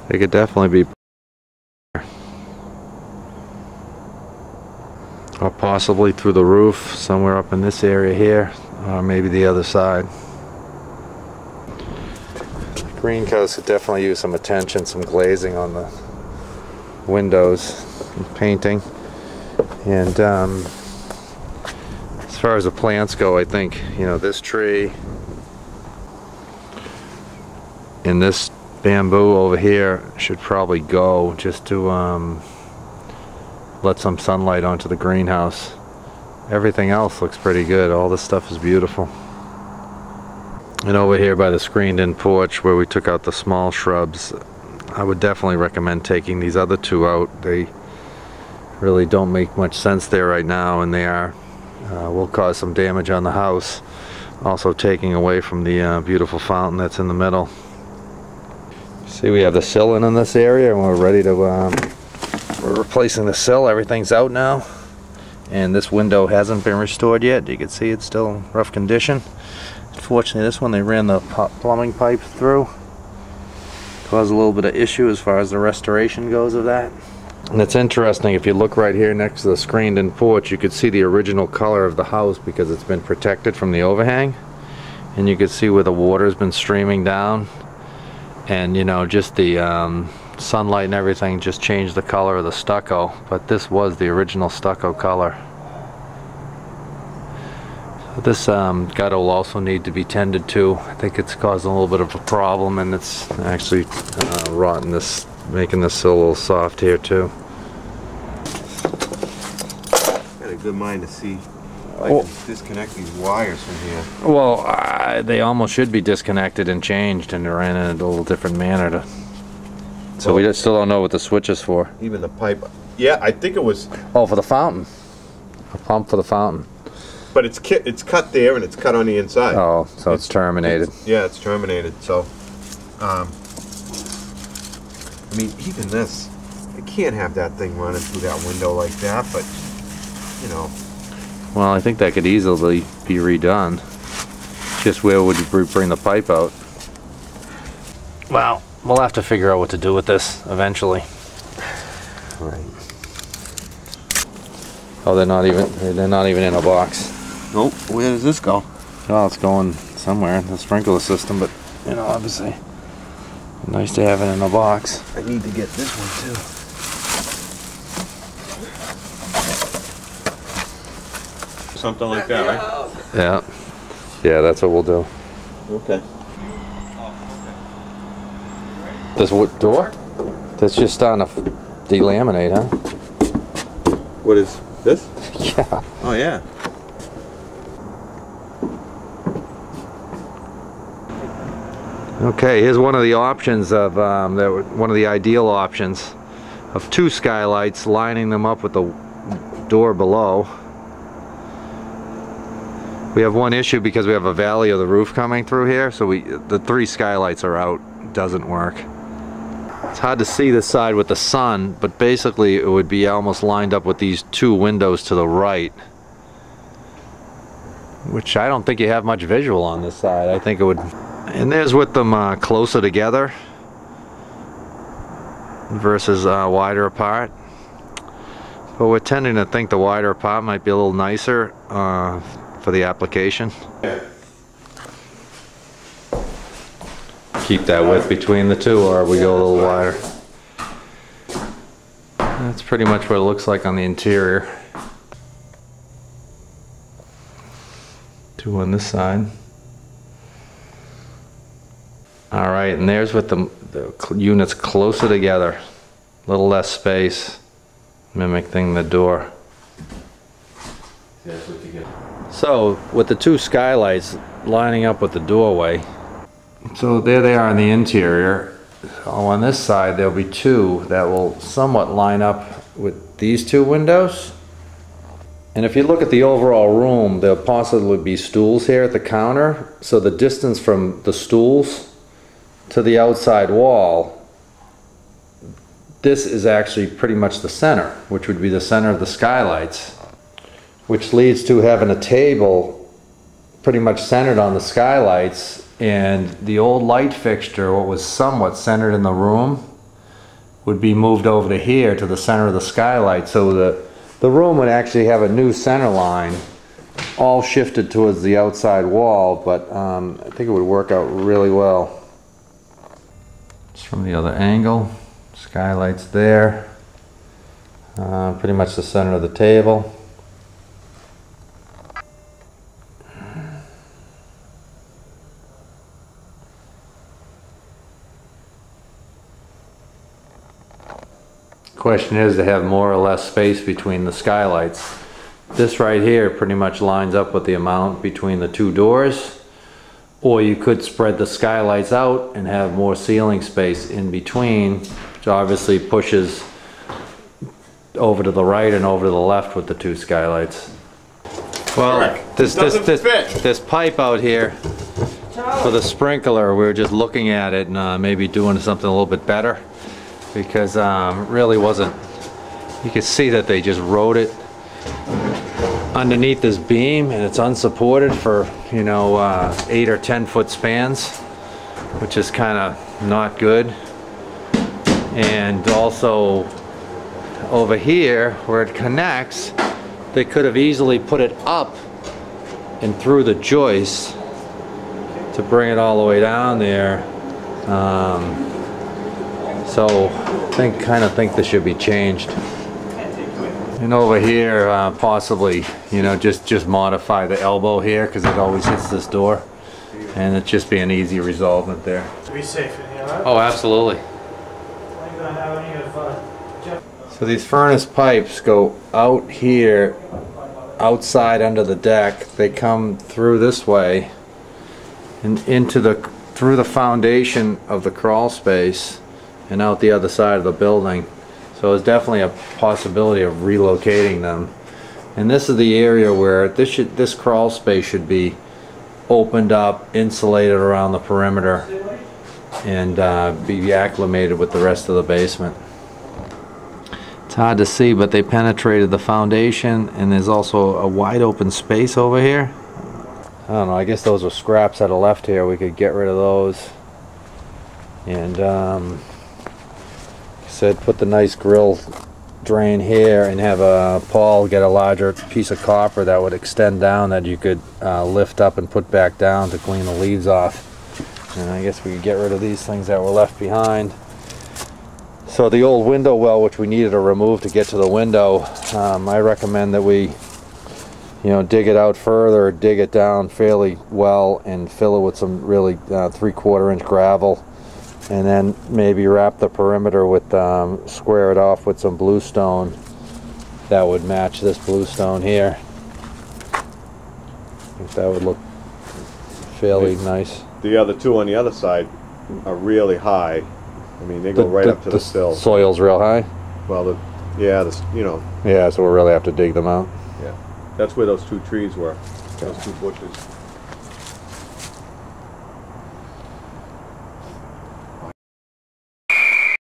They could definitely be, or possibly through the roof somewhere up in this area here, or maybe the other side. Green coats could definitely use some attention, some glazing on the windows and painting. And as far as the plants go, I think, you know, this tree and this bamboo over here should probably go, just to let some sunlight onto the greenhouse. Everything else looks pretty good. All this stuff is beautiful. And over here by the screened-in porch where we took out the small shrubs, I would definitely recommend taking these other two out. They really don't make much sense there right now, and they will cause some damage on the house. Also taking away from the beautiful fountain that's in the middle. See, we have the sill in this area, and we're ready to we're replacing the sill. Everything's out now, and this window hasn't been restored yet. You can see it's still in rough condition. Unfortunately, this one they ran the plumbing pipe through. Caused a little bit of issue as far as the restoration goes of that. And it's interesting, if you look right here next to the screened-in porch, you could see the original color of the house because it's been protected from the overhang. And you can see where the water's been streaming down. And, you know, just the sunlight and everything just changed the color of the stucco. But this was the original stucco color. This gutter will also need to be tended to. I think it's causing a little bit of a problem, and it's actually rotting this, making this sill a little soft here too. Got a good mind to see if I can disconnect these wires from here. Well, they almost should be disconnected and changed and ran in a little different manner. So we still don't know what the switch is for. Even the pipe. Yeah, I think it was. Oh, for the fountain. A pump for the fountain. But it's cut there and it's cut on the inside. Oh, so it's terminated. Yeah, it's terminated. So, I mean, even this, I can't have that thing running through that window like that. But, you know. Well, I think that could easily be redone. Just where would you bring the pipe out? Well, we'll have to figure out what to do with this eventually. Right. Oh, they're not even in a box. Nope. Where does this go? Well, it's going somewhere in the sprinkler system, but, you know, obviously nice to have it in a box. I need to get this one too. Something like that, right? Yeah. Yeah, that's what we'll do. Okay. This wood door? That's just starting to delaminate, huh? What is this? Yeah. Oh, yeah. Okay, here's one of the options of one of the ideal options of two skylights, lining them up with the door below. We have one issue because we have a valley of the roof coming through here, so the three skylights are out. It doesn't work. It's hard to see this side with the sun, but basically it would be almost lined up with these two windows to the right, which I don't think you have much visual on this side. I think it would. And there's with them closer together versus wider apart. But we're tending to think the wider apart might be a little nicer for the application. Keep that width between the two, or we go a little wider. That's pretty much what it looks like on the interior. Two on this side. Alright, and there's with the units closer together. A little less space, mimicking the door. So, with the two skylights lining up with the doorway, so there they are in the interior. So on this side there'll be two that will somewhat line up with these two windows. And if you look at the overall room, there'll possibly be stools here at the counter. So the distance from the stools to the outside wall, this is actually pretty much the center, which would be the center of the skylights, which leads to having a table pretty much centered on the skylights, and the old light fixture, what was somewhat centered in the room, would be moved over to here to the center of the skylight, so the room would actually have a new center line, all shifted towards the outside wall, but I think it would work out really well. Just from the other angle, skylight's there, pretty much the center of the table. Question is to have more or less space between the skylights. This right here pretty much lines up with the amount between the two doors, or you could spread the skylights out and have more ceiling space in between, which obviously pushes over to the right and over to the left with the two skylights. Well, this pipe out here for the sprinkler, we were just looking at it and maybe doing something a little bit better, because really wasn't, you can see that they just wrote it underneath this beam and it's unsupported for, you know, 8 or 10 foot spans, which is kind of not good. And also over here where it connects, they could have easily put it up and through the joist to bring it all the way down there. So I kind of think this should be changed. And over here, possibly, you know, just modify the elbow here, because it always hits this door, and it just be an easy resolvement there. To be safe in here, right? Oh, absolutely. So these furnace pipes go out here, outside under the deck. They come through this way and through the foundation of the crawl space and out the other side of the building. So it's definitely a possibility of relocating them. And this is the area where this crawl space should be opened up, insulated around the perimeter, and be acclimated with the rest of the basement. It's hard to see, but they penetrated the foundation, and there's also a wide open space over here. I don't know, I guess those are scraps that are left here. We could get rid of those. And said put the nice grill drain here and have Paul get a larger piece of copper that would extend down, that you could lift up and put back down to clean the leaves off. And I guess we could get rid of these things that were left behind. So the old window well, which we needed to remove to get to the window, I recommend that we, you know, dig it out further, dig it down fairly well, and fill it with some really 3/4 inch gravel, and then maybe wrap the perimeter with, square it off with some bluestone that would match this bluestone here. I think that would look fairly nice. The other two on the other side are really high. I mean, they go right up to the sill. Soil's real high? Well, you know. Yeah, so we'll really have to dig them out. Yeah, that's where those two trees were, those two bushes.